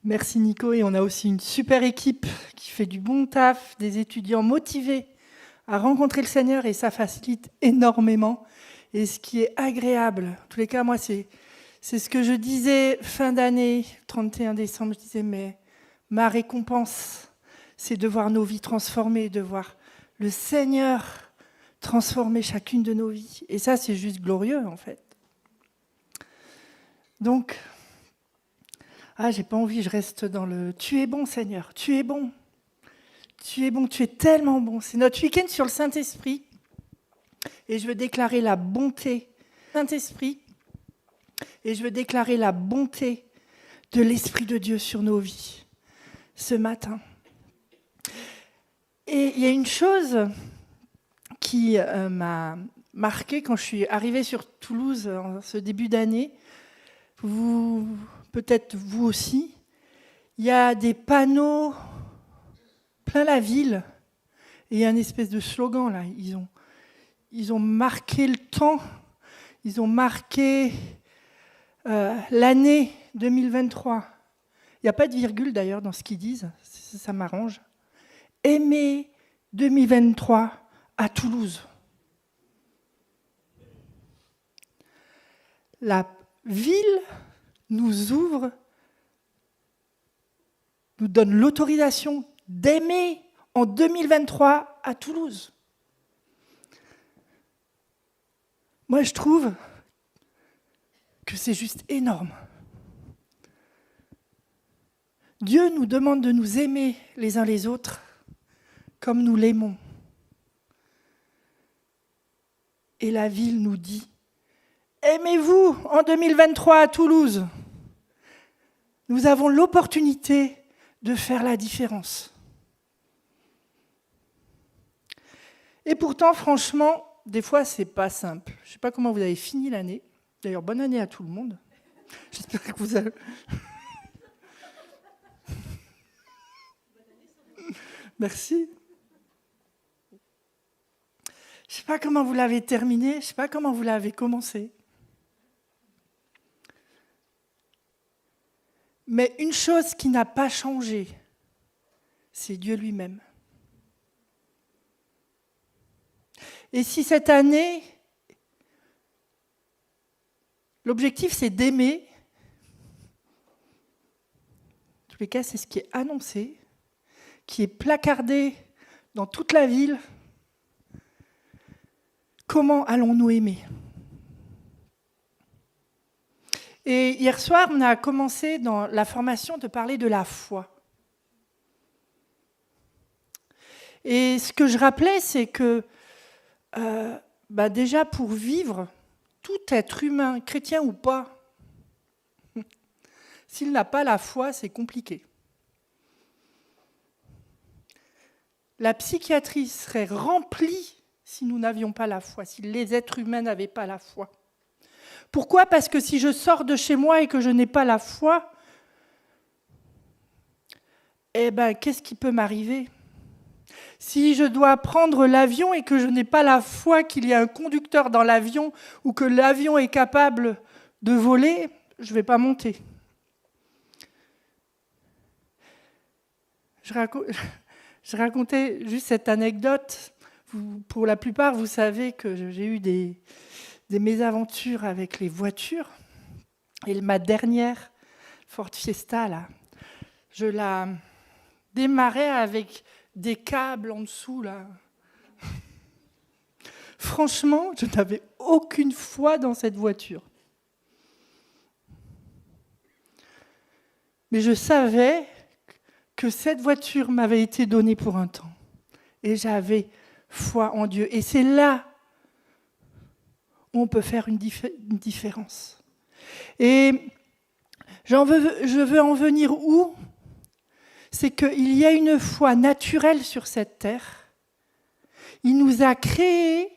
Merci Nico, et on a aussi une super équipe qui fait du bon taf, des étudiants motivés à rencontrer le Seigneur et ça facilite énormément. Et ce qui est agréable, en tous les cas, moi, c'est ce que je disais fin d'année, 31 décembre, je disais, mais ma récompense, c'est de voir nos vies transformées, de voir le Seigneur transformer chacune de nos vies. Et ça, c'est juste glorieux, en fait. Donc, j'ai pas envie, je reste dans le « Tu es bon, Seigneur, tu es bon. Tu es bon, tu es tellement bon. » C'est notre week-end sur le Saint-Esprit. Et je veux déclarer la bonté Saint-Esprit. Et je veux déclarer la bonté de l'Esprit de Dieu sur nos vies ce matin. Et il y a une chose qui m'a marquée quand je suis arrivée sur Toulouse en ce début d'année. Peut-être vous aussi. Il y a des panneaux plein la ville. Et il y a une espèce de slogan là. Ils ont marqué le temps. Ils ont marqué l'année 2023. Il n'y a pas de virgule d'ailleurs dans ce qu'ils disent. Ça m'arrange. Aimer 2023 à Toulouse. La ville nous ouvre, nous donne l'autorisation d'aimer en 2023 à Toulouse. Moi, je trouve que c'est juste énorme. Dieu nous demande de nous aimer les uns les autres comme nous l'aimons. Et la ville nous dit « Aimez-vous en 2023 à Toulouse ?» Nous avons l'opportunité de faire la différence. Et pourtant, franchement, des fois, c'est pas simple. Je ne sais pas comment vous avez fini l'année. D'ailleurs, bonne année à tout le monde. J'espère que vous avez... Merci. Je ne sais pas comment vous l'avez terminé, je ne sais pas comment vous l'avez commencé. Mais une chose qui n'a pas changé, c'est Dieu lui-même. Et si cette année, l'objectif c'est d'aimer, en tous les cas c'est ce qui est annoncé, qui est placardé dans toute la ville, comment allons-nous aimer ? Et hier soir, on a commencé dans la formation de parler de la foi. Et ce que je rappelais, c'est que déjà pour vivre, tout être humain, chrétien ou pas, s'il n'a pas la foi, c'est compliqué. La psychiatrie serait remplie si nous n'avions pas la foi, si les êtres humains n'avaient pas la foi. Pourquoi ? Parce que si je sors de chez moi et que je n'ai pas la foi, qu'est-ce qui peut m'arriver ? Si je dois prendre l'avion et que je n'ai pas la foi qu'il y a un conducteur dans l'avion ou que l'avion est capable de voler, je ne vais pas monter. Je racontais juste cette anecdote. Pour la plupart, vous savez que j'ai eu des mésaventures avec les voitures. Et ma dernière Ford Fiesta, là, je la démarrais avec des câbles en dessous, là. Franchement, je n'avais aucune foi dans cette voiture. Mais je savais que cette voiture m'avait été donnée pour un temps. Et j'avais foi en Dieu. Et c'est là où on peut faire une différence. Et je veux en venir où ? C'est qu'il y a une foi naturelle sur cette terre. Il nous a créés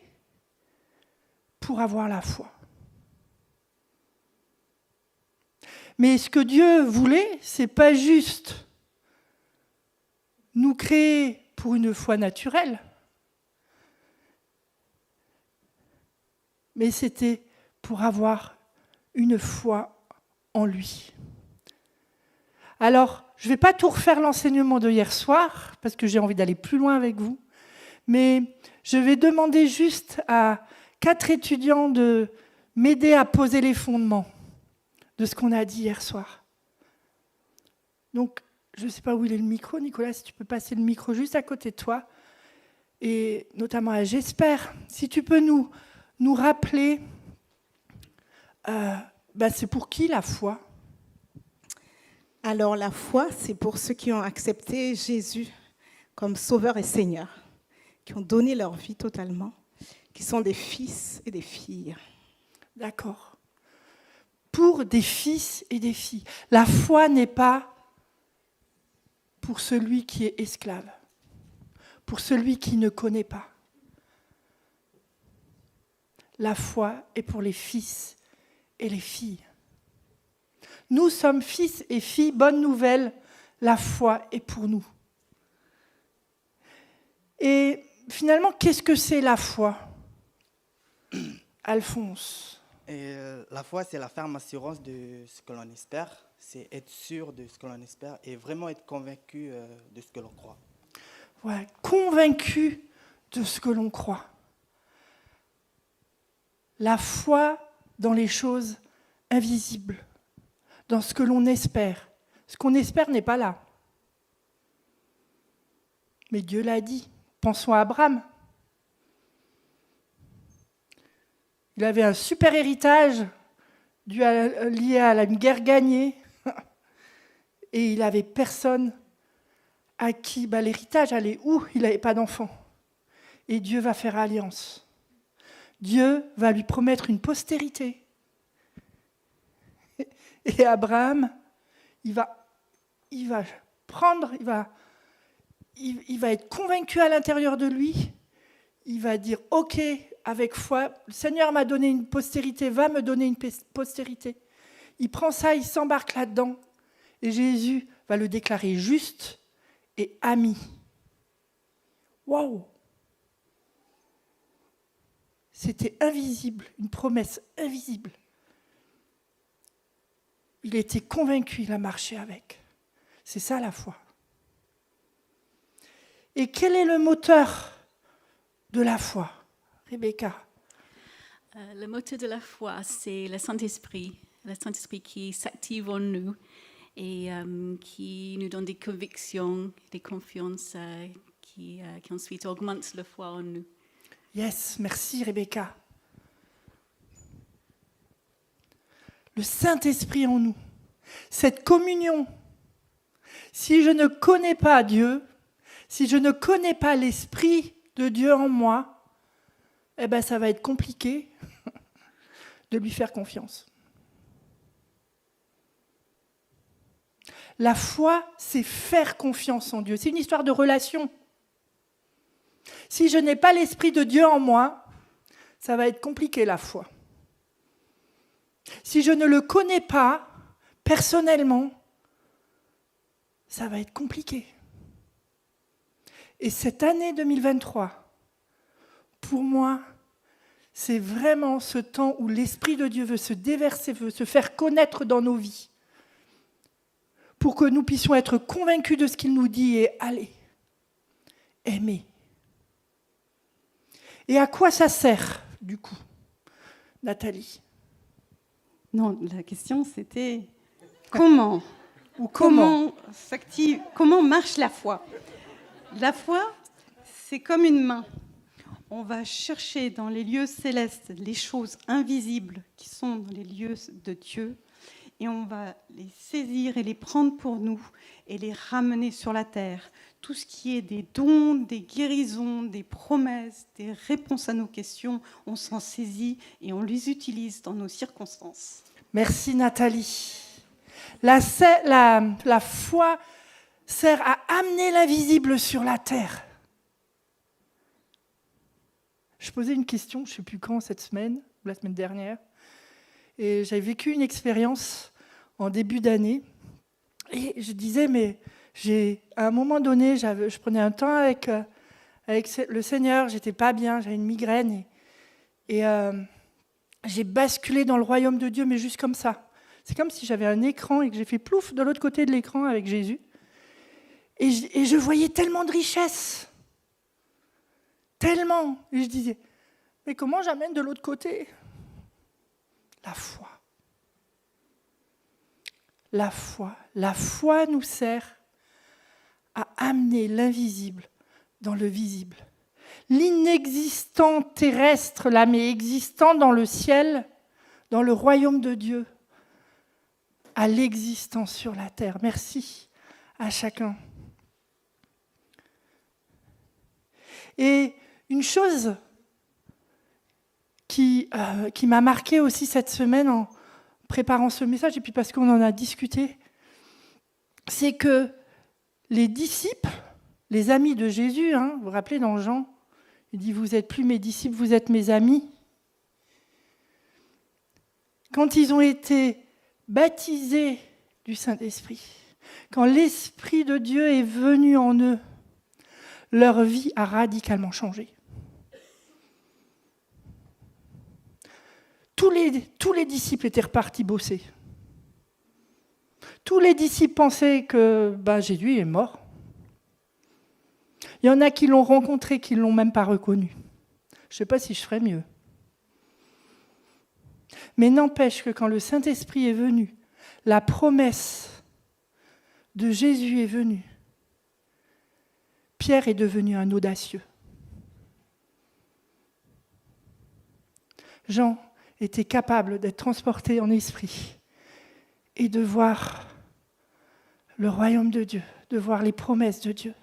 pour avoir la foi. Mais ce que Dieu voulait, c'est pas juste nous créer pour une foi naturelle, mais c'était pour avoir une foi en lui. Alors, je ne vais pas tout refaire l'enseignement de hier soir, parce que j'ai envie d'aller plus loin avec vous, mais je vais demander juste à 4 étudiants de m'aider à poser les fondements de ce qu'on a dit hier soir. Donc, je ne sais pas où il est le micro, Nicolas, si tu peux passer le micro juste à côté de toi. Et notamment à J'espère, si tu peux nous rappeler, c'est pour qui la foi ? Alors la foi, c'est pour ceux qui ont accepté Jésus comme Sauveur et Seigneur, qui ont donné leur vie totalement, qui sont des fils et des filles. D'accord. Pour des fils et des filles. La foi n'est pas pour celui qui est esclave, pour celui qui ne connaît pas. La foi est pour les fils et les filles. Nous sommes fils et filles, bonne nouvelle, la foi est pour nous. Et finalement, qu'est-ce que c'est la foi ? Alphonse. La foi, c'est la ferme assurance de ce que l'on espère, c'est être sûr de ce que l'on espère et vraiment être convaincu de ce que l'on croit. Ouais, convaincu de ce que l'on croit. La foi dans les choses invisibles, dans ce que l'on espère. Ce qu'on espère n'est pas là. Mais Dieu l'a dit. Pensons à Abraham. Il avait un super héritage lié à une guerre gagnée. Et il n'avait personne à qui l'héritage allait où ? Il n'avait pas d'enfant. Et Dieu va faire alliance. Dieu va lui promettre une postérité. Et Abraham, il va être convaincu à l'intérieur de lui. Il va dire, ok, avec foi, le Seigneur m'a donné une postérité, va me donner une postérité. Il prend ça, il s'embarque là-dedans. Et Jésus va le déclarer juste et ami. Waouh! C'était invisible, une promesse invisible. Il était convaincu, il a marché avec. C'est ça la foi. Et quel est le moteur de la foi, Rebecca ? Le moteur de la foi, c'est le Saint-Esprit qui s'active en nous et qui nous donne des convictions, des confiances qui ensuite augmentent la foi en nous. Yes, merci Rebecca. Le Saint-Esprit en nous, cette communion. Si je ne connais pas Dieu, si je ne connais pas l'Esprit de Dieu en moi, ça va être compliqué de lui faire confiance. La foi, c'est faire confiance en Dieu. C'est une histoire de relation. Si je n'ai pas l'Esprit de Dieu en moi, ça va être compliqué la foi. Si je ne le connais pas personnellement, ça va être compliqué. Et cette année 2023, pour moi, c'est vraiment ce temps où l'Esprit de Dieu veut se déverser, veut se faire connaître dans nos vies, pour que nous puissions être convaincus de ce qu'il nous dit et aller, aimer. Et à quoi ça sert, du coup, Nathalie ? Non, la question c'était comment s'active, comment marche la foi ? La foi, c'est comme une main. On va chercher dans les lieux célestes les choses invisibles qui sont dans les lieux de Dieu et on va les saisir et les prendre pour nous et les ramener sur la terre. Tout ce qui est des dons, des guérisons, des promesses, des réponses à nos questions, on s'en saisit et on les utilise dans nos circonstances. Merci Nathalie. La foi sert à amener l'invisible sur la terre. Je posais une question, je ne sais plus quand, cette semaine, ou la semaine dernière, et j'avais vécu une expérience en début d'année, et je disais, mais à un moment donné, je prenais un temps avec le Seigneur, j'étais pas bien, j'avais une migraine, et j'ai basculé dans le royaume de Dieu, mais juste comme ça. C'est comme si j'avais un écran et que j'ai fait plouf de l'autre côté de l'écran avec Jésus. Et je voyais tellement de richesses. Tellement. Et je disais, mais comment j'amène de l'autre côté ? La foi. La foi. La foi nous sert à amener l'invisible dans le visible. L'inexistant terrestre, là, mais existant dans le ciel, dans le royaume de Dieu, à l'existence sur la terre. Merci à chacun. Et une chose qui m'a marquée aussi cette semaine en préparant ce message, et puis parce qu'on en a discuté, c'est que les disciples, les amis de Jésus, vous vous rappelez dans Jean, il dit « Vous n'êtes plus mes disciples, vous êtes mes amis ». Quand ils ont été baptisés du Saint-Esprit, quand l'Esprit de Dieu est venu en eux, leur vie a radicalement changé. Tous les disciples étaient repartis bosser. Tous les disciples pensaient que Jésus est mort. Il y en a qui l'ont rencontré, qui ne l'ont même pas reconnu. Je ne sais pas si je ferais mieux. Mais n'empêche que quand le Saint-Esprit est venu, la promesse de Jésus est venue. Pierre est devenu un audacieux. Jean était capable d'être transporté en esprit et de voir le royaume de Dieu, de voir les promesses de Dieu.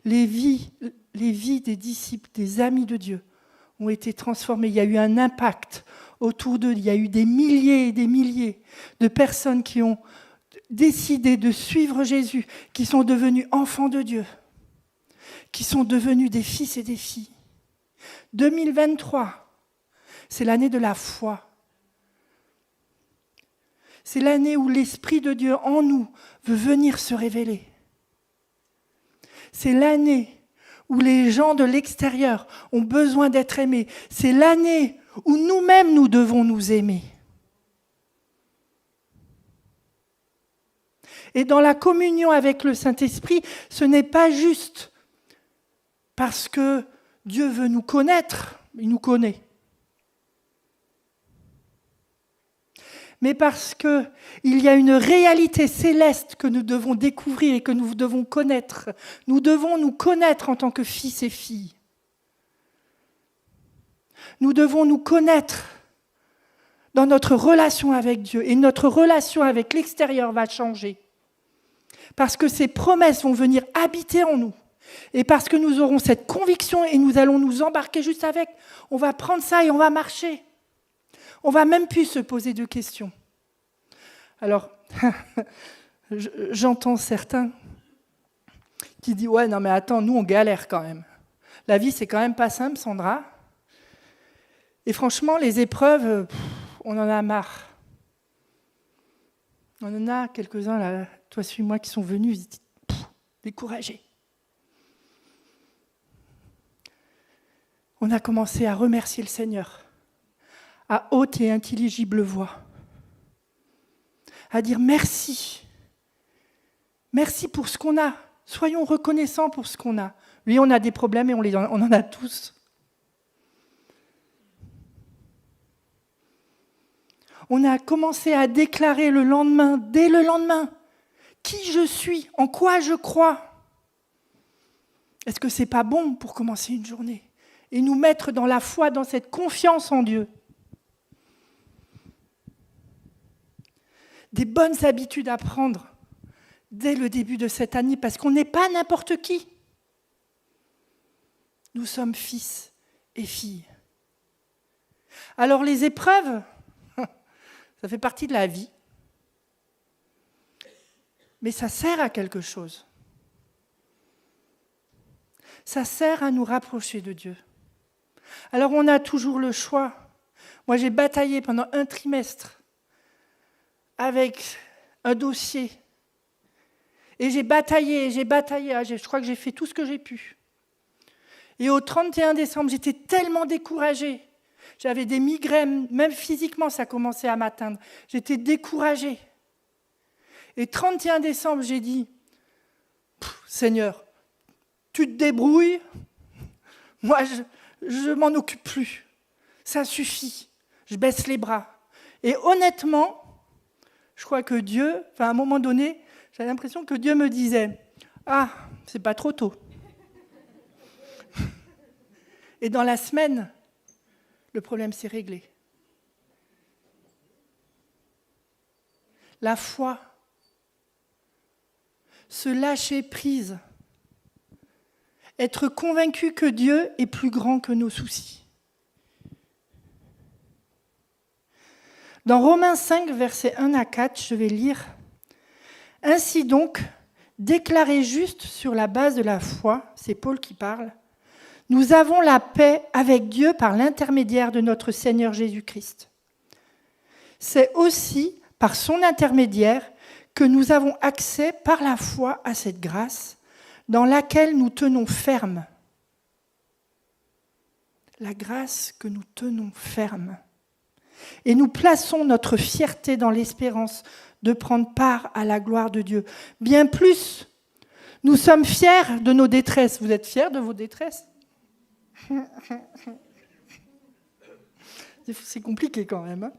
Les vies des disciples, des amis de Dieu ont été transformées. Il y a eu un impact autour d'eux. Il y a eu des milliers et des milliers de personnes qui ont décidé de suivre Jésus, qui sont devenus enfants de Dieu, qui sont devenus des fils et des filles. 2023, c'est l'année de la foi. C'est l'année où l'Esprit de Dieu en nous veut venir se révéler. C'est l'année où les gens de l'extérieur ont besoin d'être aimés. C'est l'année où nous-mêmes, nous devons nous aimer. Et dans la communion avec le Saint-Esprit, ce n'est pas juste parce que Dieu veut nous connaître, il nous connaît. Mais parce qu'il y a une réalité céleste que nous devons découvrir et que nous devons connaître. Nous devons nous connaître en tant que fils et filles. Nous devons nous connaître dans notre relation avec Dieu. Et notre relation avec l'extérieur va changer. Parce que ces promesses vont venir habiter en nous. Et parce que nous aurons cette conviction et nous allons nous embarquer juste avec. On va prendre ça et on va marcher. On ne va même plus se poser de questions. Alors, j'entends certains qui disent « Ouais, non mais attends, nous on galère quand même. La vie, c'est quand même pas simple, Sandra. » Et franchement, les épreuves, on en a marre. On en a quelques-uns, là, toi suis-moi, qui sont venus, ils étaient découragés. On a commencé à remercier le Seigneur. À haute et intelligible voix, à dire merci. Merci pour ce qu'on a. Soyons reconnaissants pour ce qu'on a. Oui, on a des problèmes et on en a tous. On a commencé à déclarer le lendemain, dès le lendemain, qui je suis, en quoi je crois. Est-ce que c'est pas bon pour commencer une journée et nous mettre dans la foi, dans cette confiance en Dieu? Des bonnes habitudes à prendre dès le début de cette année, parce qu'on n'est pas n'importe qui. Nous sommes fils et filles. Alors les épreuves, ça fait partie de la vie, mais ça sert à quelque chose. Ça sert à nous rapprocher de Dieu. Alors on a toujours le choix. Moi j'ai bataillé pendant un trimestre avec un dossier. Et j'ai bataillé. Je crois que j'ai fait tout ce que j'ai pu. Et au 31 décembre, j'étais tellement découragée. J'avais des migraines, même physiquement, ça commençait à m'atteindre. J'étais découragée. Et 31 décembre, j'ai dit, Seigneur, tu te débrouilles, moi je m'en occupe plus. Ça suffit, je baisse les bras. Et honnêtement, je crois que Dieu, à un moment donné, j'avais l'impression que Dieu me disait, ah, c'est pas trop tôt. Et dans la semaine, le problème s'est réglé. La foi, se lâcher prise, être convaincu que Dieu est plus grand que nos soucis. Dans Romains 5, versets 1 à 4, je vais lire « Ainsi donc, déclarés justes sur la base de la foi, c'est Paul qui parle, nous avons la paix avec Dieu par l'intermédiaire de notre Seigneur Jésus-Christ. C'est aussi par son intermédiaire que nous avons accès par la foi à cette grâce dans laquelle nous tenons ferme. La grâce que nous tenons ferme. Et nous plaçons notre fierté dans l'espérance de prendre part à la gloire de Dieu. Bien plus, nous sommes fiers de nos détresses. Vous êtes fiers de vos détresses ? C'est compliqué quand même. Hein ?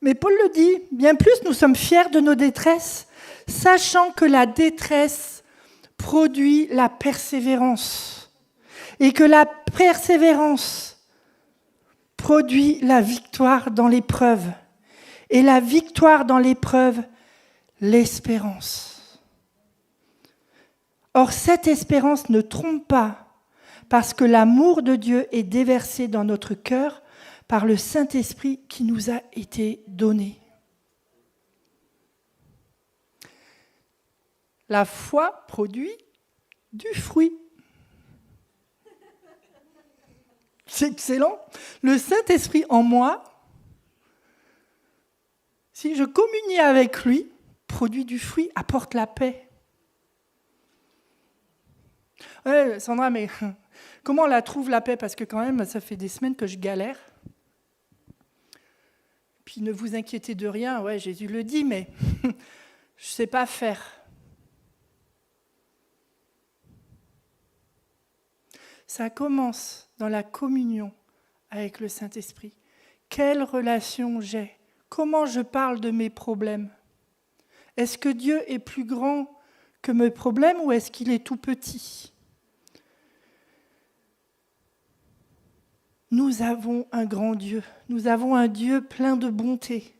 Mais Paul le dit, bien plus nous sommes fiers de nos détresses, sachant que la détresse produit la persévérance et que la persévérance produit la victoire dans l'épreuve et la victoire dans l'épreuve, l'espérance. Or, cette espérance ne trompe pas parce que l'amour de Dieu est déversé dans notre cœur par le Saint-Esprit qui nous a été donné. La foi produit du fruit. C'est excellent. Le Saint-Esprit en moi, si je communie avec lui, produit du fruit, apporte la paix. Ouais, Sandra, mais comment on la trouve la paix ? Parce que quand même, ça fait des semaines que je galère. Puis ne vous inquiétez de rien, ouais, Jésus le dit, mais je ne sais pas faire. Ça commence dans la communion avec le Saint-Esprit. Quelle relation j'ai ? Comment je parle de mes problèmes ? Est-ce que Dieu est plus grand que mes problèmes ou est-ce qu'il est tout petit ? Nous avons un grand Dieu, nous avons un Dieu plein de bonté.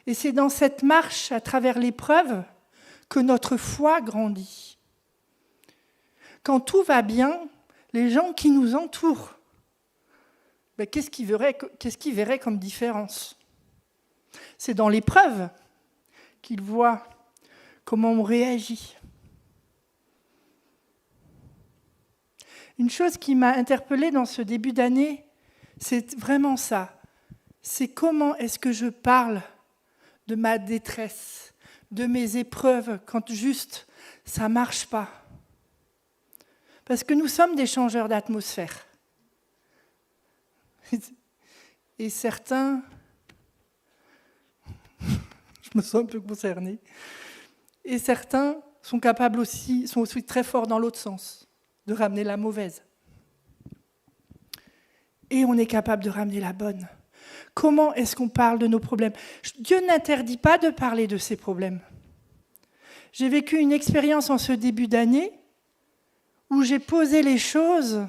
Et c'est dans cette marche à travers l'épreuve que notre foi grandit. Quand tout va bien, les gens qui nous entourent, qu'est-ce qu'ils verraient comme différence ? C'est dans l'épreuve qu'ils voient comment on réagit. Une chose qui m'a interpellée dans ce début d'année, c'est vraiment ça. C'est comment est-ce que je parle de ma détresse, de mes épreuves, quand juste ça ne marche pas. Parce que nous sommes des changeurs d'atmosphère. Et certains, je me sens un peu concernée, et certains sont aussi très forts dans l'autre sens, de ramener la mauvaise. Et on est capable de ramener la bonne. Comment est-ce qu'on parle de nos problèmes ? Dieu n'interdit pas de parler de ses problèmes. J'ai vécu une expérience en ce début d'année où j'ai posé les choses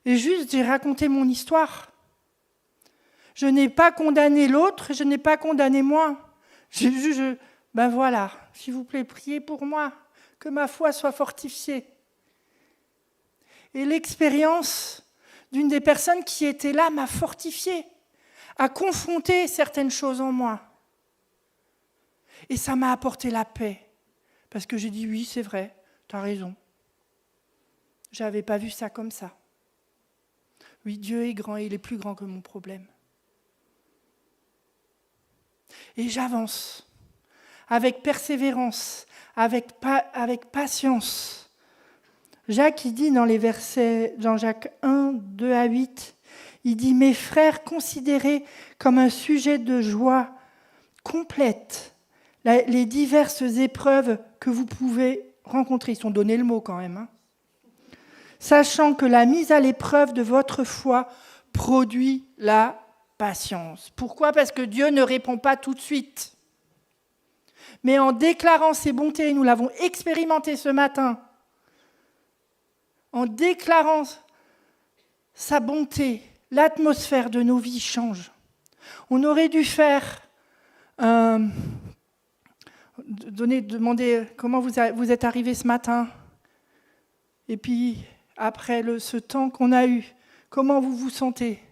et juste j'ai raconté mon histoire. Je n'ai pas condamné l'autre, je n'ai pas condamné moi. Voilà, s'il vous plaît, priez pour moi, que ma foi soit fortifiée. Et l'expérience d'une des personnes qui était là m'a fortifiée, a confronté certaines choses en moi. Et ça m'a apporté la paix. Parce que j'ai dit, oui, c'est vrai, tu as raison. Je n'avais pas vu ça comme ça. Oui, Dieu est grand et il est plus grand que mon problème. Et j'avance avec persévérance, avec patience. Jacques, il dit dans les versets, Jean-Jacques 1, 2 à 8, il dit « Mes frères, considérez comme un sujet de joie complète les diverses épreuves que vous pouvez rencontrer. » Ils sont donnés le mot quand même. Hein. Sachant que la mise à l'épreuve de votre foi produit la patience. Pourquoi ? Parce que Dieu ne répond pas tout de suite. Mais en déclarant ses bontés, nous l'avons expérimenté ce matin, en déclarant sa bonté, l'atmosphère de nos vies change. On aurait dû faire, demander comment vous êtes arrivé ce matin, et puis après ce temps qu'on a eu, comment vous vous sentez ?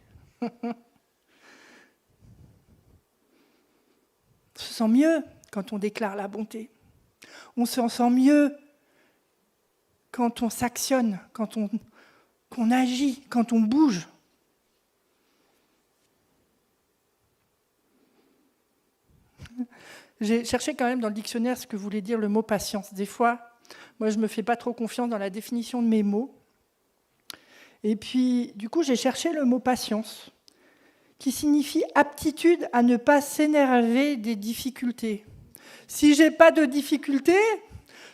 On se sent mieux quand on déclare la bonté. On se sent mieux quand on s'actionne, quand on agit, quand on bouge. J'ai cherché quand même dans le dictionnaire ce que voulait dire le mot patience. Des fois, moi, je ne me fais pas trop confiance dans la définition de mes mots. Et puis, du coup, j'ai cherché le mot patience, qui signifie aptitude à ne pas s'énerver des difficultés. Si je n'ai pas de difficultés,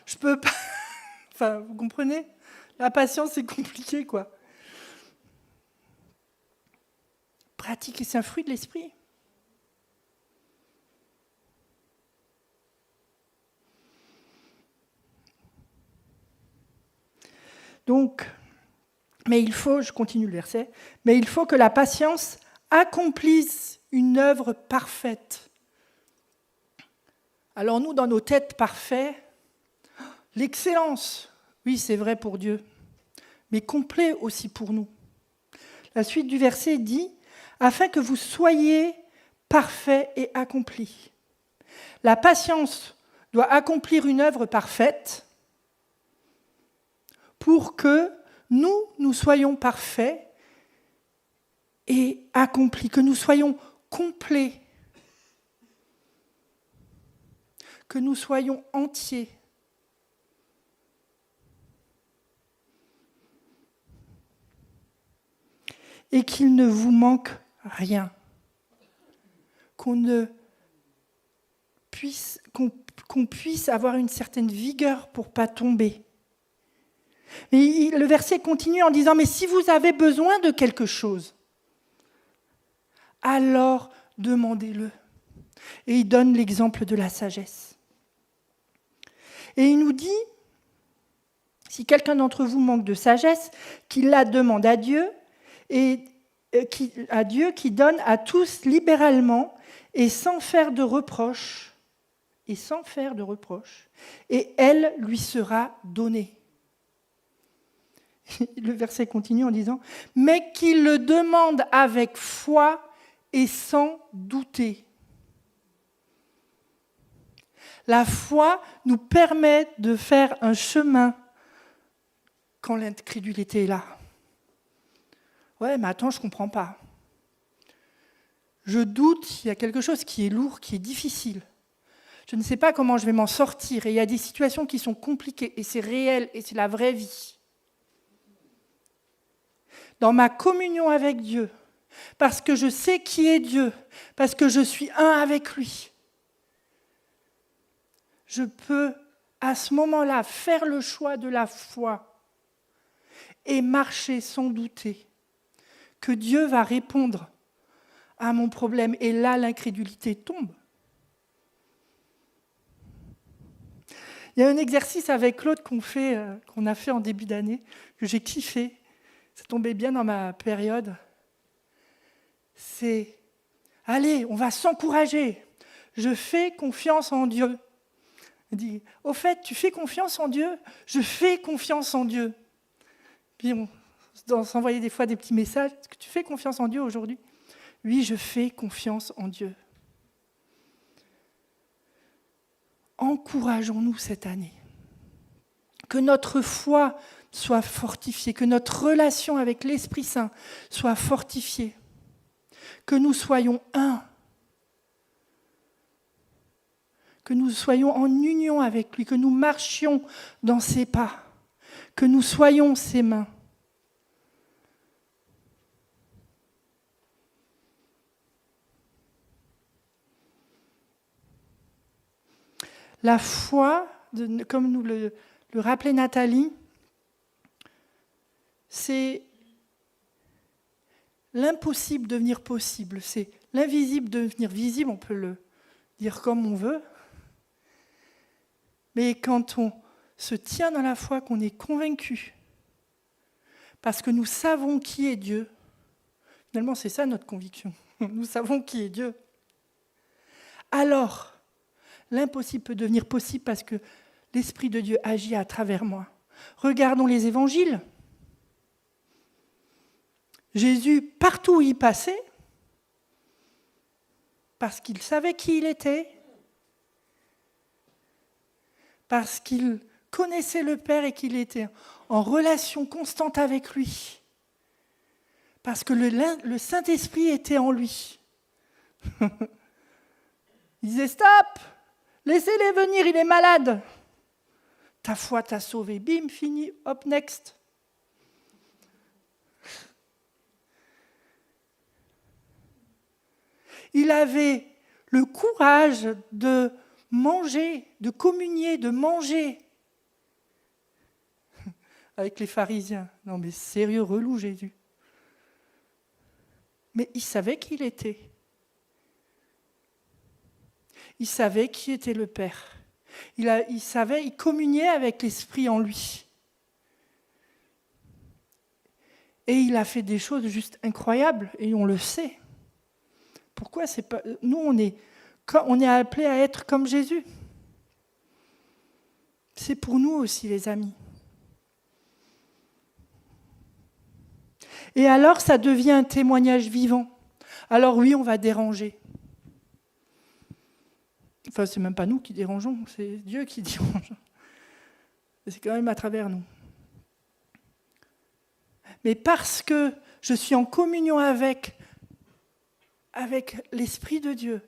je ne peux pas... Enfin, vous comprenez ? La patience, c'est compliqué, quoi. Pratiquer, c'est un fruit de l'esprit. Donc, mais il faut, je continue le verset, mais il faut que la patience accomplisse une œuvre parfaite. Alors nous, dans nos têtes parfaites, l'excellence, oui, c'est vrai pour Dieu, mais complet aussi pour nous. La suite du verset dit « Afin que vous soyez parfaits et accomplis ». La patience doit accomplir une œuvre parfaite pour que nous soyons parfaits et accomplis, que nous soyons complets, que nous soyons entiers. Et qu'il ne vous manque rien. Qu'on puisse avoir une certaine vigueur pour ne pas tomber. Mais le verset continue en disant « Mais si vous avez besoin de quelque chose, alors demandez-le. » Et il donne l'exemple de la sagesse. Et il nous dit, si quelqu'un d'entre vous manque de sagesse, qu'il la demande à Dieu, et à Dieu qui donne à tous libéralement et sans faire de reproche, et elle lui sera donnée. Le verset continue en disant « Mais qu'il le demande avec foi et sans douter. » La foi nous permet de faire un chemin quand l'incrédulité est là. Ouais, mais attends, je ne comprends pas. Je doute, il y a quelque chose qui est lourd, qui est difficile. Je ne sais pas comment je vais m'en sortir. Et il y a des situations qui sont compliquées, et c'est réel, et c'est la vraie vie. Dans ma communion avec Dieu, parce que je sais qui est Dieu, parce que je suis un avec lui, je peux à ce moment-là faire le choix de la foi et marcher sans douter que Dieu va répondre à mon problème. Et là, l'incrédulité tombe. Il y a un exercice avec Claude qu'on a fait en début d'année, que j'ai kiffé. Ça tombait bien dans ma période. C'est, allez, on va s'encourager. Je fais confiance en Dieu. Il dit, au fait, tu fais confiance en Dieu ? Je fais confiance en Dieu. Puis on s'envoyait des fois des petits messages. Est-ce que tu fais confiance en Dieu aujourd'hui ? Oui, je fais confiance en Dieu. Encourageons-nous cette année. Que notre foi soit fortifiée, que notre relation avec l'Esprit Saint soit fortifiée, que nous soyons un, que nous soyons en union avec lui, que nous marchions dans ses pas, que nous soyons ses mains. La foi, comme nous le rappelait Nathalie, c'est l'impossible devenir possible, c'est l'invisible devenir visible, on peut le dire comme on veut. Mais quand on se tient dans la foi, qu'on est convaincu, parce que nous savons qui est Dieu, finalement c'est ça notre conviction, nous savons qui est Dieu, alors l'impossible peut devenir possible parce que l'Esprit de Dieu agit à travers moi. Regardons les évangiles. Jésus, partout où il passait, parce qu'il savait qui il était, parce qu'il connaissait le Père et qu'il était en relation constante avec lui, parce que le Saint-Esprit était en lui. Il disait « Stop, laissez-les venir, il est malade. Ta foi t'a sauvé. Bim, fini, hop, next. » Il avait le courage de manger, de communier, de manger avec les pharisiens. Non mais sérieux, relou Jésus. Mais il savait qui il était. Il savait qui était le Père. Il savait, il communiait avec l'Esprit en lui. Et il a fait des choses juste incroyables, et on le sait. Pourquoi c'est pas... Nous, on est appelés à être comme Jésus. C'est pour nous aussi, les amis. Et alors, ça devient un témoignage vivant. Alors oui, on va déranger. Enfin, c'est même pas nous qui dérangeons, c'est Dieu qui dérange. C'est quand même à travers nous. Mais parce que je suis en communion avec l'Esprit de Dieu,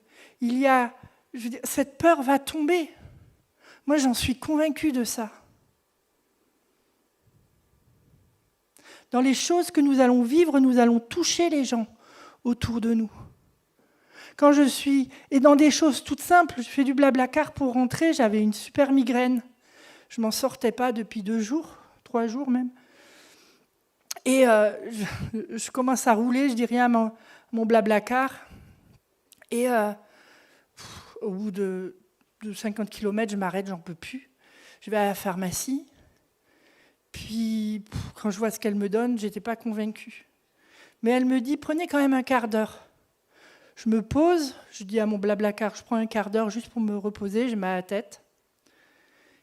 cette peur va tomber. Moi, j'en suis convaincue de ça. Dans les choses que nous allons vivre, nous allons toucher les gens autour de nous. Quand et dans des choses toutes simples, je fais du blablacar pour rentrer, j'avais une super migraine. Je m'en sortais pas depuis 2 jours, 3 jours même. Et je commence à rouler, je dis rien à mon blablacar. Et au bout de 50 km, je m'arrête, j'en peux plus. Je vais à la pharmacie. Puis, quand je vois ce qu'elle me donne, je n'étais pas convaincue. Mais elle me dit, prenez quand même un quart d'heure. Je me pose, je dis à mon blablacar, je prends un quart d'heure juste pour me reposer, j'ai mal à la tête.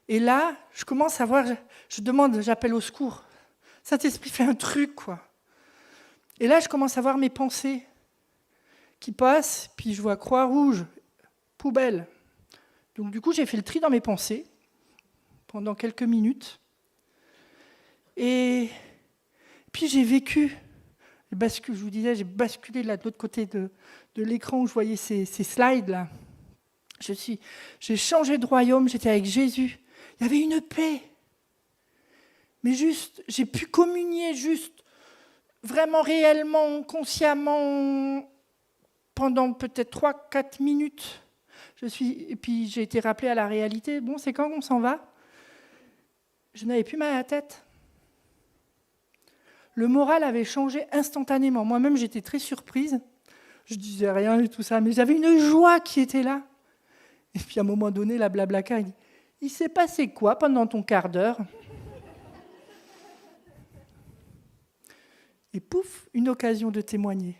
Et là, je commence à voir, je demande, j'appelle au secours. Saint-Esprit fait un truc, quoi. Et là, je commence à voir mes pensées qui passent, puis je vois croix rouge, poubelle. Donc du coup, j'ai fait le tri dans mes pensées pendant quelques minutes. Et puis j'ai vécu, je vous disais, j'ai basculé là de l'autre côté de l'écran où je voyais ces slides-là. J'ai changé de royaume, j'étais avec Jésus. Il y avait une paix. Mais juste, j'ai pu communier juste, vraiment réellement, consciemment, pendant peut-être 3-4 minutes. Et puis j'ai été rappelée à la réalité. Bon, c'est quand on s'en va ? Je n'avais plus mal à la tête. Le moral avait changé instantanément. Moi-même, j'étais très surprise. Je disais rien et tout ça, mais j'avais une joie qui était là. Et puis à un moment donné, la blablacar, il dit « Il s'est passé quoi pendant ton quart d'heure ?» Et pouf, une occasion de témoigner.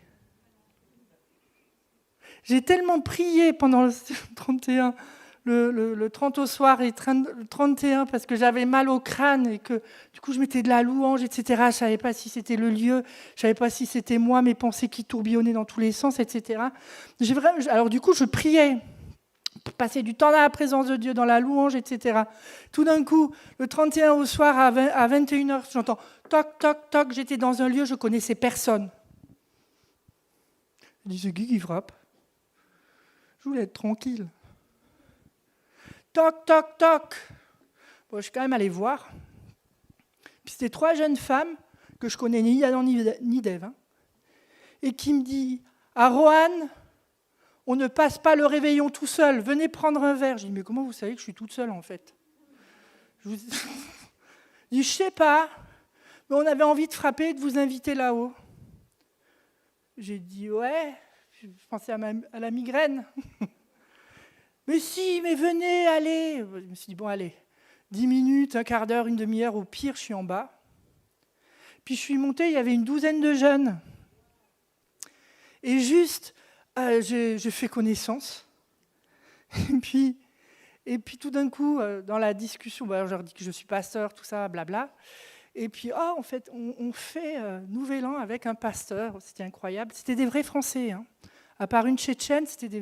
J'ai tellement prié pendant le 31, le 30 au soir et le 31 parce que j'avais mal au crâne et que du coup je mettais de la louange, etc. Je ne savais pas si c'était le lieu, je ne savais pas si c'était moi, mes pensées qui tourbillonnaient dans tous les sens, etc. Alors du coup je priais, pour passer du temps dans la présence de Dieu, dans la louange, etc. Tout d'un coup, le 31 au soir à 21h, j'entends toc, toc, toc, j'étais dans un lieu, je ne connaissais personne. Je dis, c'est qui frappe ? Je voulais être tranquille. Toc, toc, toc. Bon, je suis quand même allée voir. Puis c'était 3 jeunes femmes que je connais ni Adam ni d'Ève, hein, et qui me dit « À Roanne, on ne passe pas le réveillon tout seul, venez prendre un verre. » Je dis « Mais comment vous savez que je suis toute seule en fait ?» Je dis « Je sais pas, mais on avait envie de frapper et de vous inviter là-haut. » J'ai dit « Ouais, je pensais à la migraine. » « Mais si, mais venez, allez. » Je me suis dit « Bon, allez, 10 minutes, un quart d'heure, une demi-heure, au pire, je suis en bas. » Puis je suis montée, il y avait une douzaine de jeunes. Et juste, j'ai fait connaissance. Et puis tout d'un coup, dans la discussion, je leur dis que je suis pasteur, tout ça, blabla. Et puis, en fait, on fait Nouvel An avec un pasteur. C'était incroyable. C'était des vrais Français. Hein. À part une Tchétchène, c'était de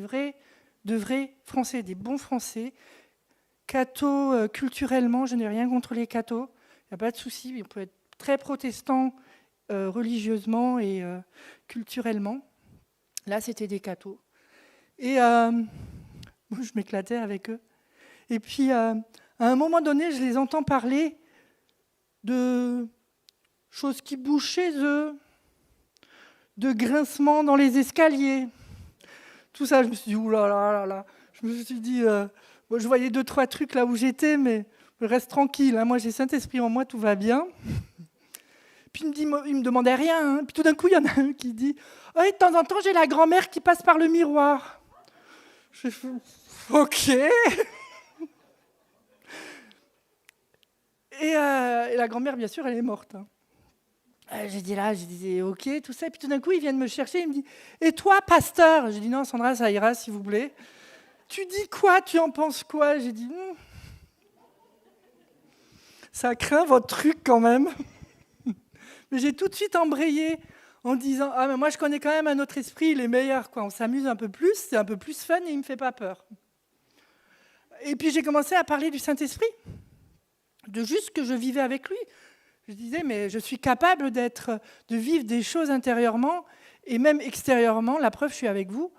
vrais Français, des bons Français. Cathos, culturellement, je n'ai rien contre les cathos. Il n'y a pas de souci. On peut être très protestant religieusement et culturellement. Là, c'était des cathos. Et je m'éclatais avec eux. Et puis, à un moment donné, je les entends parler de choses qui bougent chez eux, de grincements dans les escaliers. Tout ça, je me suis dit, oulala. Je me suis dit, je voyais 2-3 trucs là où j'étais, mais je reste tranquille. Hein. Moi, j'ai Saint-Esprit en moi, tout va bien. Puis il me demandait rien. Hein. Puis tout d'un coup, il y en a un qui dit, oh, de temps en temps, j'ai la grand-mère qui passe par le miroir. Je fais, ok. Et la grand-mère, bien sûr, elle est morte. Hein. J'ai dit, ok, tout ça. Et puis tout d'un coup, ils viennent me chercher. Il me dit, et toi, pasteur? J'ai dit, non, Sandra, ça ira, s'il vous plaît. Tu dis quoi? Tu en penses quoi? J'ai dit, ça craint votre truc quand même. Mais j'ai tout de suite embrayé en disant, mais moi, je connais quand même un autre esprit, il est meilleur. Quoi. On s'amuse un peu plus, c'est un peu plus fun et il ne me fait pas peur. Et puis j'ai commencé à parler du Saint-Esprit, de juste que je vivais avec lui. Je disais, mais je suis capable de vivre des choses intérieurement et même extérieurement. La preuve, je suis avec vous.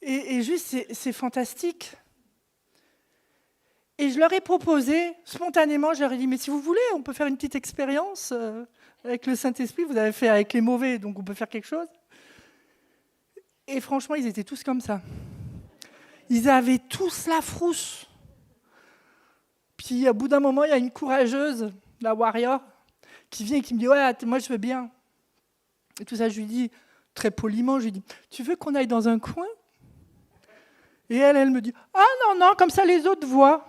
Et juste, c'est fantastique. Et je leur ai proposé, spontanément, je leur ai dit, mais si vous voulez, on peut faire une petite expérience avec le Saint-Esprit. Vous avez fait avec les mauvais, donc on peut faire quelque chose. Et franchement, ils étaient tous comme ça. Ils avaient tous la frousse. Puis, au bout d'un moment, il y a une courageuse, la warrior, qui vient et qui me dit « Ouais, moi, je veux bien. » Et tout ça, je lui dis, très poliment, je lui dis « Tu veux qu'on aille dans un coin ?» Et elle me dit « Ah non, comme ça, les autres voient. »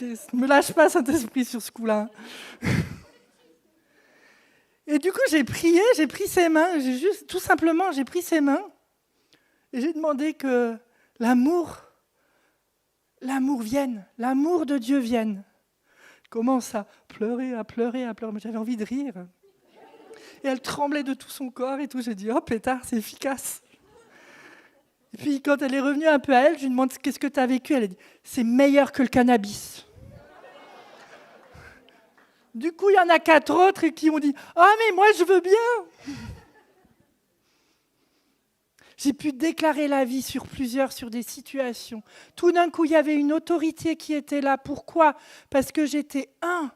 Ne me lâche pas, Saint-Esprit, sur ce coup-là. Et du coup, j'ai prié, j'ai pris ses mains, tout simplement, j'ai pris ses mains et j'ai demandé que l'amour vienne, l'amour de Dieu vienne. Je commence à pleurer. Mais j'avais envie de rire. Et elle tremblait de tout son corps et tout. J'ai dit, oh pétard, c'est efficace. Et puis quand elle est revenue un peu à elle, je lui demande, qu'est-ce que tu as vécu? Elle a dit, c'est meilleur que le cannabis. Du coup, il y en a 4 autres qui ont dit, mais moi je veux bien. J'ai pu déclarer la vie sur des situations. Tout d'un coup, il y avait une autorité qui était là. Pourquoi? Parce que j'étais un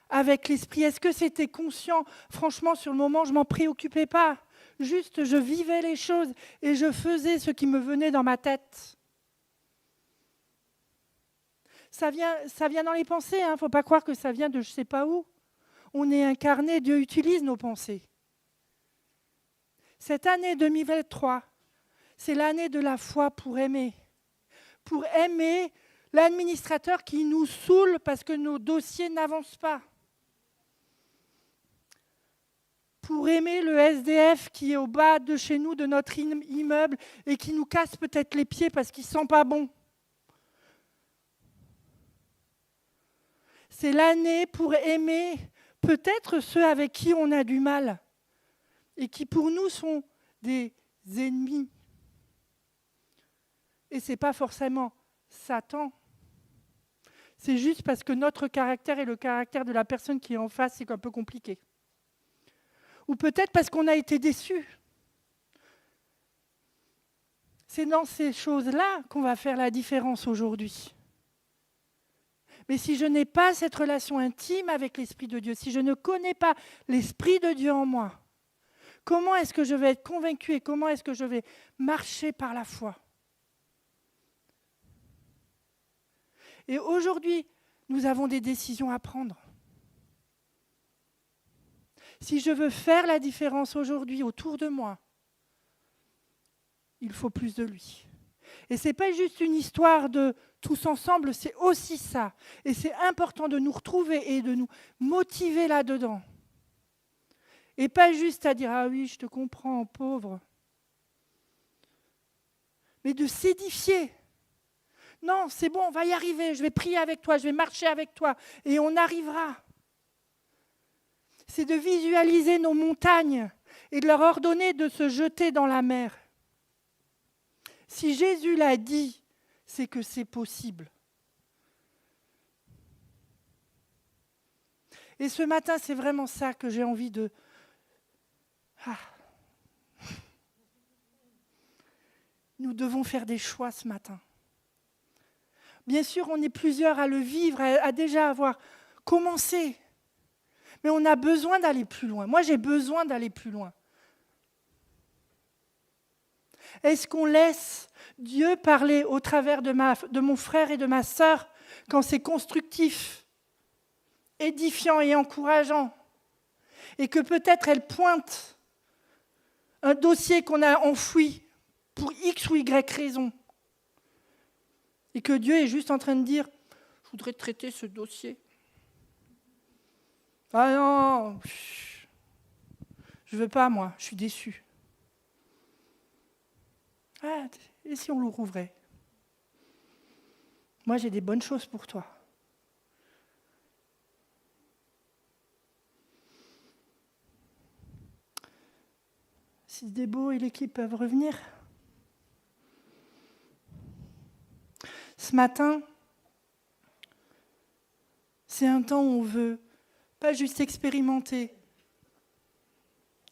avec l'Esprit. Est-ce que c'était conscient? Franchement, sur le moment, je ne m'en préoccupais pas. Juste, je vivais les choses et je faisais ce qui me venait dans ma tête. Ça vient dans les pensées. Il ne faut pas croire que ça vient de je ne sais pas où. On est incarné, Dieu utilise nos pensées. Cette année 2023, c'est l'année de la foi pour aimer. Pour aimer l'administrateur qui nous saoule parce que nos dossiers n'avancent pas. Pour aimer le SDF qui est au bas de chez nous, de notre immeuble, et qui nous casse peut-être les pieds parce qu'il ne sent pas bon. C'est l'année pour aimer peut-être ceux avec qui on a du mal et qui pour nous sont des ennemis. Et ce n'est pas forcément Satan. C'est juste parce que notre caractère et le caractère de la personne qui est en face, c'est un peu compliqué. Ou peut-être parce qu'on a été déçus. C'est dans ces choses-là qu'on va faire la différence aujourd'hui. Mais si je n'ai pas cette relation intime avec l'Esprit de Dieu, si je ne connais pas l'Esprit de Dieu en moi, comment est-ce que je vais être convaincu et comment est-ce que je vais marcher par la foi? Et aujourd'hui, nous avons des décisions à prendre. Si je veux faire la différence aujourd'hui autour de moi, il faut plus de lui. Et ce n'est pas juste une histoire de tous ensemble, c'est aussi ça. Et c'est important de nous retrouver et de nous motiver là-dedans. Et pas juste à dire « Ah oui, je te comprends, pauvre ». Mais de s'édifier. Non, c'est bon, on va y arriver, je vais prier avec toi, je vais marcher avec toi, et on arrivera. C'est de visualiser nos montagnes et de leur ordonner de se jeter dans la mer. Si Jésus l'a dit, c'est que c'est possible. Et ce matin, c'est vraiment ça que j'ai envie de... Nous devons faire des choix ce matin. Bien sûr, on est plusieurs à le vivre, à déjà avoir commencé. Mais on a besoin d'aller plus loin. Moi, j'ai besoin d'aller plus loin. Est-ce qu'on laisse Dieu parler au travers de mon frère et de ma sœur quand c'est constructif, édifiant et encourageant? Et que peut-être elle pointe un dossier qu'on a enfoui pour X ou Y raison. Et que Dieu est juste en train de dire « Je voudrais traiter ce dossier. » Ah non, je ne veux pas moi, je suis déçue. Ah, et si on le rouvrait? Moi, j'ai des bonnes choses pour toi. Si Débo et l'équipe peuvent revenir. Ce matin, c'est un temps où on veut pas juste expérimenter,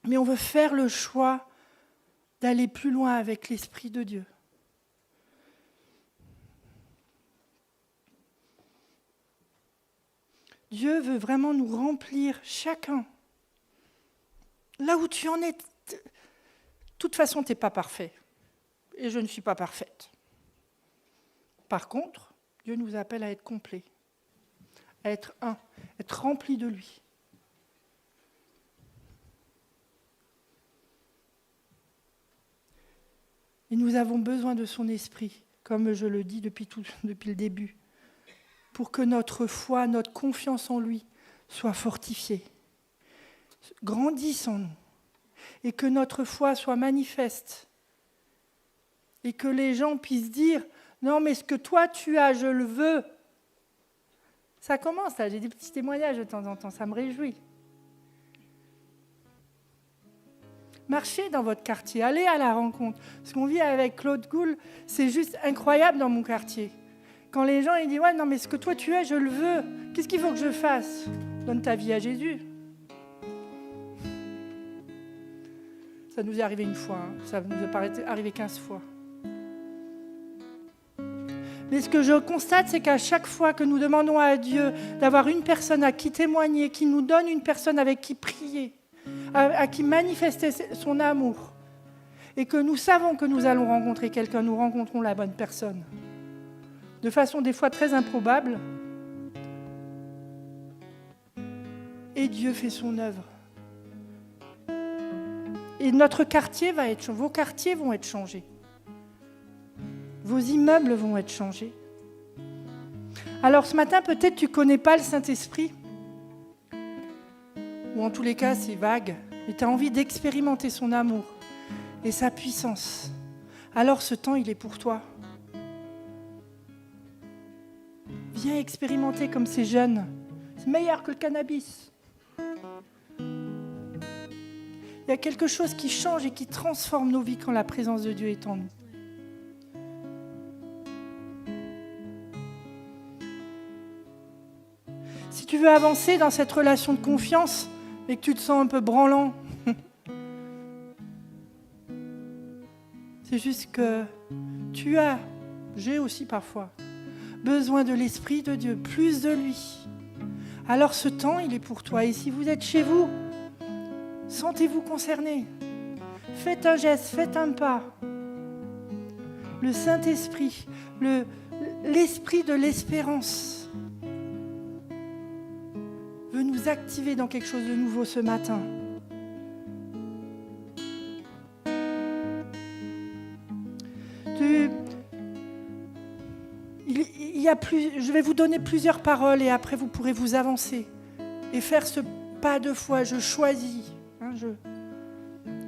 mais on veut faire le choix d'aller plus loin avec l'Esprit de Dieu. Dieu veut vraiment nous remplir chacun. Là où tu en es, de toute façon, tu n'es pas parfait. Et je ne suis pas parfaite. Par contre, Dieu nous appelle à être complets, à être un, être rempli de lui. Et nous avons besoin de son esprit, comme je le dis depuis le début, pour que notre foi, notre confiance en lui soit fortifiée, grandisse en nous, et que notre foi soit manifeste, et que les gens puissent dire « Non, mais ce que toi tu as, je le veux ». Ça commence, là, j'ai des petits témoignages de temps en temps, ça me réjouit. Marchez dans votre quartier, allez à la rencontre. Ce qu'on vit avec Claude Goul, c'est juste incroyable dans mon quartier. Quand les gens ils disent « Ouais, non, mais ce que toi tu as, je le veux. Qu'est-ce qu'il faut que je fasse ?» Donne ta vie à Jésus. Ça nous est arrivé une fois, hein. Ça nous est arrivé 15 fois. Mais ce que je constate, c'est qu'à chaque fois que nous demandons à Dieu d'avoir une personne à qui témoigner, qui nous donne une personne avec qui prier, à qui manifester son amour, et que nous savons que nous allons rencontrer quelqu'un, nous rencontrons la bonne personne, de façon des fois très improbable, et Dieu fait son œuvre. Et notre quartier va être changé, vos quartiers vont être changés. Vos immeubles vont être changés. Alors ce matin, peut-être tu ne connais pas le Saint-Esprit, ou en tous les cas, c'est vague, mais tu as envie d'expérimenter son amour et sa puissance. Alors ce temps, il est pour toi. Viens expérimenter comme ces jeunes. C'est meilleur que le cannabis. Il y a quelque chose qui change et qui transforme nos vies quand la présence de Dieu est en nous. Si tu veux avancer dans cette relation de confiance et que tu te sens un peu branlant, c'est juste que j'ai aussi parfois, besoin de l'Esprit de Dieu, plus de lui. Alors ce temps, il est pour toi. Et si vous êtes chez vous, sentez-vous concerné. Faites un geste, faites un pas. Le Saint-Esprit, l'Esprit de l'espérance veut nous activer dans quelque chose de nouveau ce matin. Je vais vous donner plusieurs paroles et après vous pourrez vous avancer et faire ce pas de foi. Je choisis,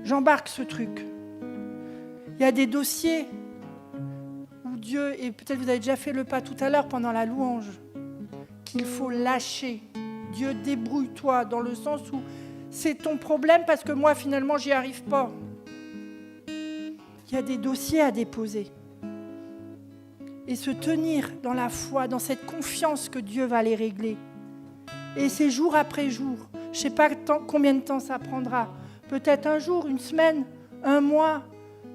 j'embarque ce truc. Il y a des dossiers où Dieu, et peut-être vous avez déjà fait le pas tout à l'heure pendant la louange, qu'il faut lâcher. Dieu, débrouille-toi, dans le sens où c'est ton problème parce que moi finalement j'y arrive pas. Il y a des dossiers à déposer. Et se tenir dans la foi, dans cette confiance que Dieu va les régler. Et c'est jour après jour. Je ne sais pas combien de temps ça prendra. Peut-être un jour, une semaine, un mois.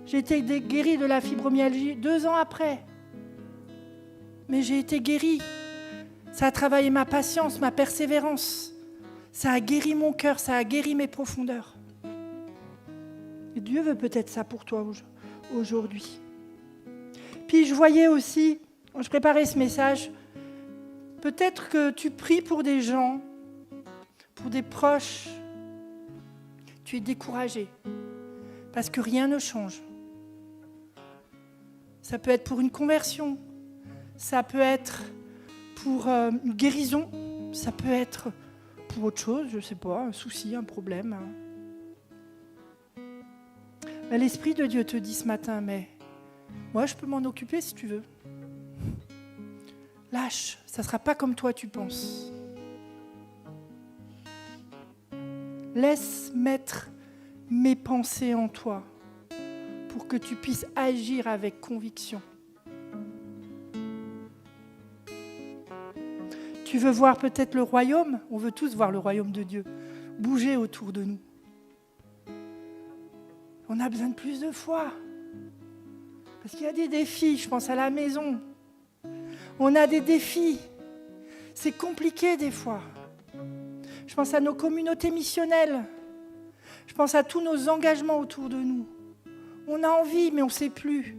J'ai été guérie de la fibromyalgie 2 ans après. Mais j'ai été guérie. Ça a travaillé ma patience, ma persévérance. Ça a guéri mon cœur, ça a guéri mes profondeurs. Et Dieu veut peut-être ça pour toi aujourd'hui. Puis je voyais aussi, quand je préparais ce message, peut-être que tu pries pour des gens, pour des proches. Tu es découragé parce que rien ne change. Ça peut être pour une conversion, ça peut être pour une guérison, ça peut être pour autre chose, je ne sais pas, un souci, un problème. Mais l'Esprit de Dieu te dit ce matin, mais moi, je peux m'en occuper si tu veux. Lâche, ça ne sera pas comme toi tu penses. Laisse mettre mes pensées en toi pour que tu puisses agir avec conviction. Tu veux voir peut-être le royaume, on veut tous voir le royaume de Dieu bouger autour de nous. On a besoin de plus de foi. Parce qu'il y a des défis, je pense à la maison. On a des défis. C'est compliqué des fois. Je pense à nos communautés missionnelles. Je pense à tous nos engagements autour de nous. On a envie, mais on ne sait plus.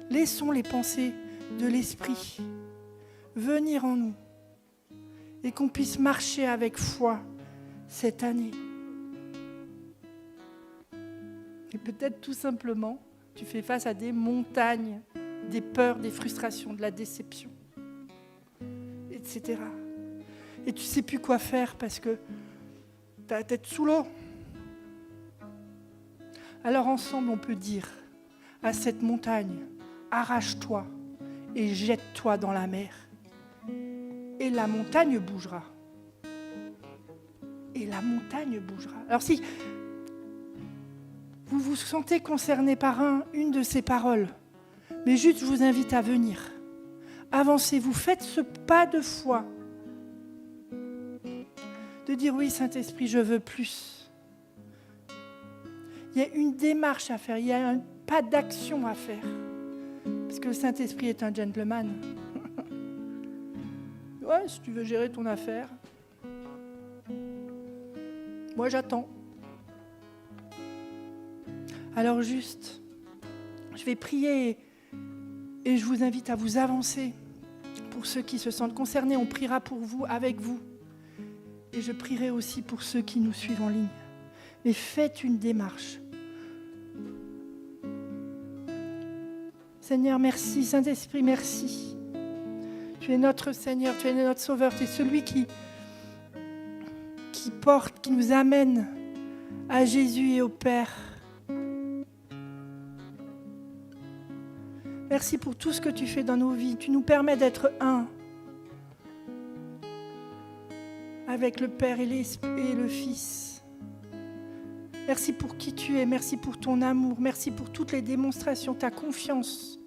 Laissons les pensées de l'Esprit venir en nous et qu'on puisse marcher avec foi cette année. Et peut-être tout simplement, tu fais face à des montagnes, des peurs, des frustrations, de la déception, etc. Et tu ne sais plus quoi faire parce que tu as la tête sous l'eau. Alors ensemble, on peut dire à cette montagne, arrache-toi et jette-toi dans la mer. Et la montagne bougera. Et la montagne bougera. Alors si vous vous sentez concerné par une de ces paroles, mais juste je vous invite à venir. Avancez-vous, faites ce pas de foi. De dire oui, Saint-Esprit, je veux plus. Il y a une démarche à faire, il y a un pas d'action à faire. Parce que le Saint-Esprit est un gentleman. Ouais, si tu veux gérer ton affaire. Moi, j'attends. Alors juste, je vais prier et je vous invite à vous avancer. Pour ceux qui se sentent concernés, on priera pour vous, avec vous. Et je prierai aussi pour ceux qui nous suivent en ligne. Mais faites une démarche. Seigneur, merci. Saint-Esprit, merci. Tu es notre Seigneur, tu es notre Sauveur. Tu es celui qui porte, qui nous amène à Jésus et au Père. Merci pour tout ce que tu fais dans nos vies. Tu nous permets d'être un avec le Père et le Fils. Merci pour qui tu es. Merci pour ton amour. Merci pour toutes les démonstrations, ta confiance.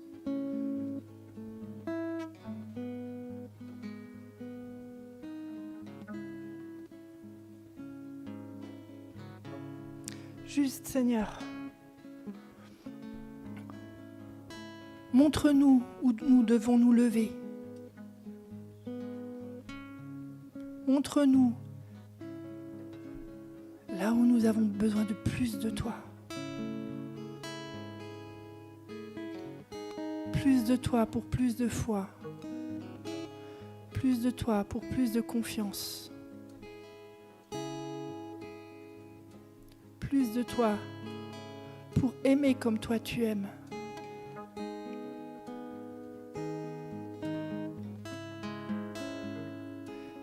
Juste, Seigneur, montre-nous où nous devons nous lever montre-nous là où nous avons besoin de plus de toi. Plus de toi pour plus de foi. Plus de toi pour plus de confiance. Plus de toi pour aimer comme toi tu aimes.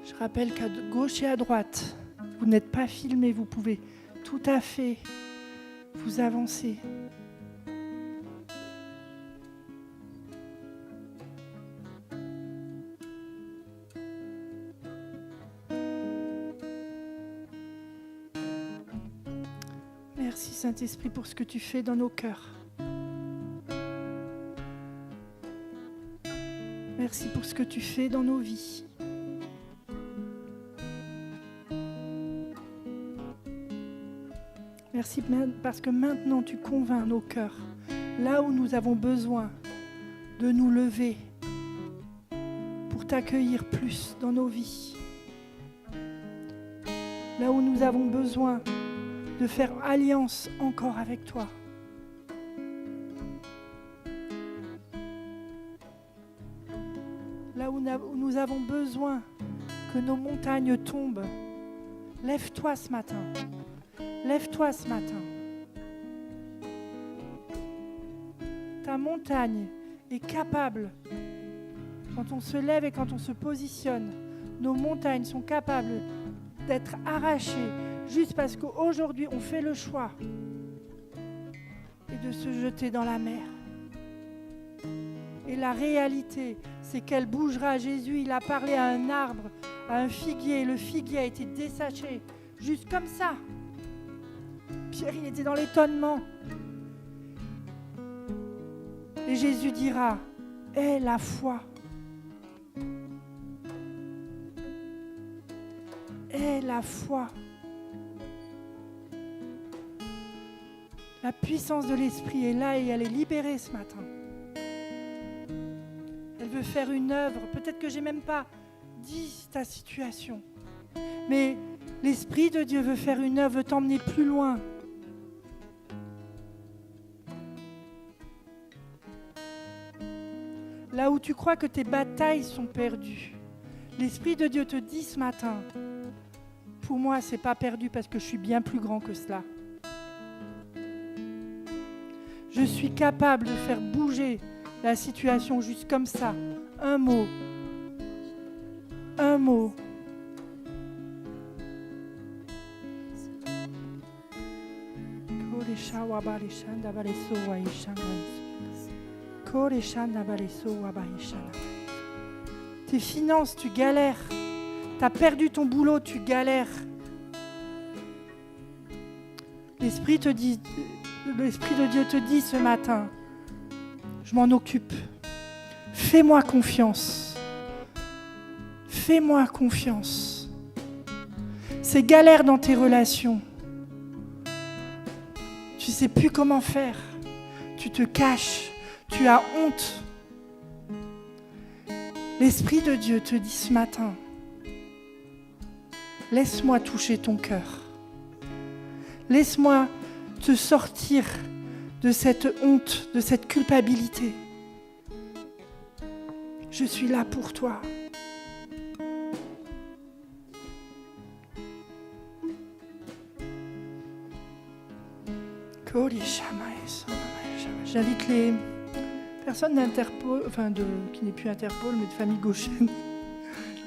Je rappelle qu'à gauche et à droite, vous n'êtes pas filmés, vous pouvez tout à fait vous avancer. Merci Saint-Esprit pour ce que tu fais dans nos cœurs. Merci pour ce que tu fais dans nos vies. Merci parce que maintenant tu convaincs nos cœurs, là où nous avons besoin de nous lever pour t'accueillir plus dans nos vies. Là où nous avons besoin de faire alliance encore avec toi. Là où nous avons besoin que nos montagnes tombent. Lève-toi ce matin. Lève-toi ce matin. Ta montagne est capable, quand on se lève et quand on se positionne, nos montagnes sont capables d'être arrachées juste parce qu'aujourd'hui on fait le choix et de se jeter dans la mer. Et la réalité, c'est qu'elle bougera. Jésus, il a parlé à un arbre, à un figuier, et le figuier a été desséché, juste comme ça. Pierre, il était dans l'étonnement. Et Jésus dira, aie la foi. Aie la foi. La puissance de l'Esprit est là et elle est libérée ce matin. Elle veut faire une œuvre. Peut-être que je n'ai même pas dit ta situation. Mais l'Esprit de Dieu veut faire une œuvre, veut t'emmener plus loin. Là où tu crois que tes batailles sont perdues, l'Esprit de Dieu te dit ce matin, pour moi, ce n'est pas perdu parce que je suis bien plus grand que cela. Je suis capable de faire bouger la situation juste comme ça. Un mot. Un mot. Tes finances, tu galères. Tu as perdu ton boulot, tu galères. L'Esprit de Dieu te dit ce matin, je m'en occupe. Fais-moi confiance. Fais-moi confiance. C'est galère dans tes relations. Tu ne sais plus comment faire. Tu te caches. Tu as honte. L'Esprit de Dieu te dit ce matin, laisse-moi toucher ton cœur. Laisse-moi te sortir de cette honte, de cette culpabilité. Je suis là pour toi. J'invite les personnes d'Interpol, qui n'est plus Interpol, mais de famille Goshen,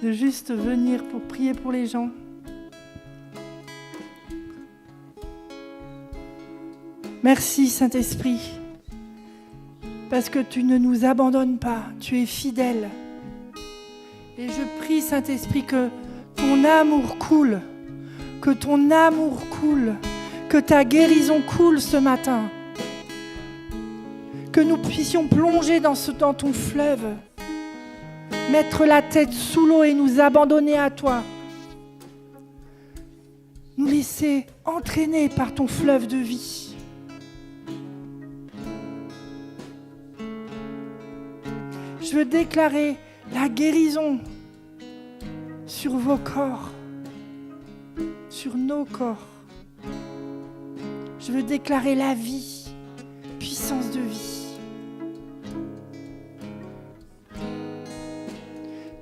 de juste venir pour prier pour les gens. Merci Saint-Esprit, parce que tu ne nous abandonnes pas, tu es fidèle. Et je prie Saint-Esprit que ton amour coule, que ton amour coule, que ta guérison coule ce matin, que nous puissions plonger dans ton fleuve, mettre la tête sous l'eau et nous abandonner à toi, nous laisser entraîner par ton fleuve de vie. Je veux déclarer la guérison sur vos corps. sur nos corps. Je veux déclarer la vie, puissance de vie.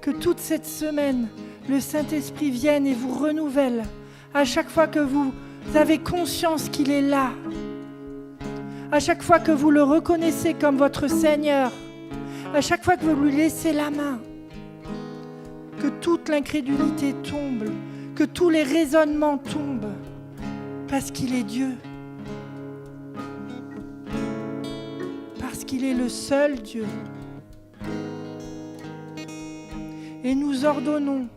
Que toute cette semaine, le Saint-Esprit vienne et vous renouvelle à chaque fois que vous avez conscience qu'il est là. À chaque fois que vous le reconnaissez comme votre Seigneur. À chaque fois que vous lui laissez la main. Que toute l'incrédulité tombe. Que tous les raisonnements tombent. Parce qu'il est Dieu. Parce qu'il est le seul Dieu. Et nous ordonnons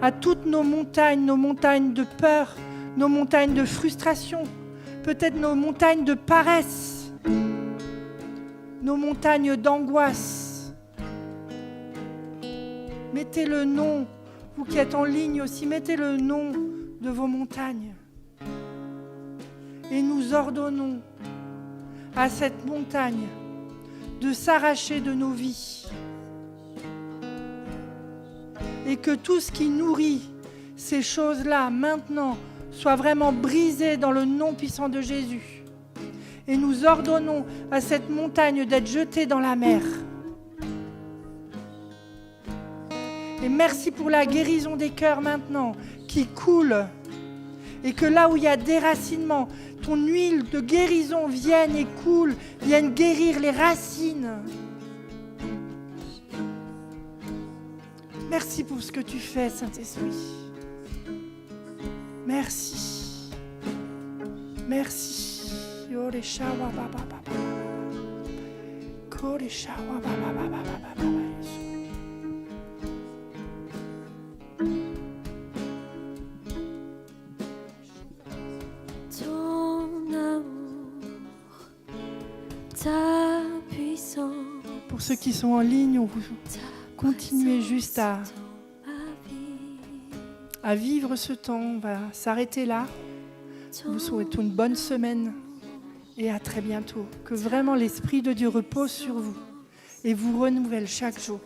à toutes nos montagnes de peur, nos montagnes de frustration, peut-être nos montagnes de paresse, nos montagnes d'angoisse. Mettez le nom, vous qui êtes en ligne aussi, mettez le nom de vos montagnes. Et nous ordonnons à cette montagne de s'arracher de nos vies. Et que tout ce qui nourrit ces choses-là, maintenant, soit vraiment brisé dans le nom puissant de Jésus. Et nous ordonnons à cette montagne d'être jetée dans la mer. Et merci pour la guérison des cœurs maintenant, qui coule. Et que là où il y a déracinement, ton huile de guérison vienne et coule, vienne guérir les racines. Merci pour ce que tu fais, Saint-Esprit. Merci. Merci. Ton amour, ta puissance. Pour ceux qui sont en ligne, on vous continuez juste à vivre ce temps. On va s'arrêter là. Nous vous souhaitons une bonne semaine et à très bientôt. Que vraiment l'Esprit de Dieu repose sur vous et vous renouvelle chaque jour.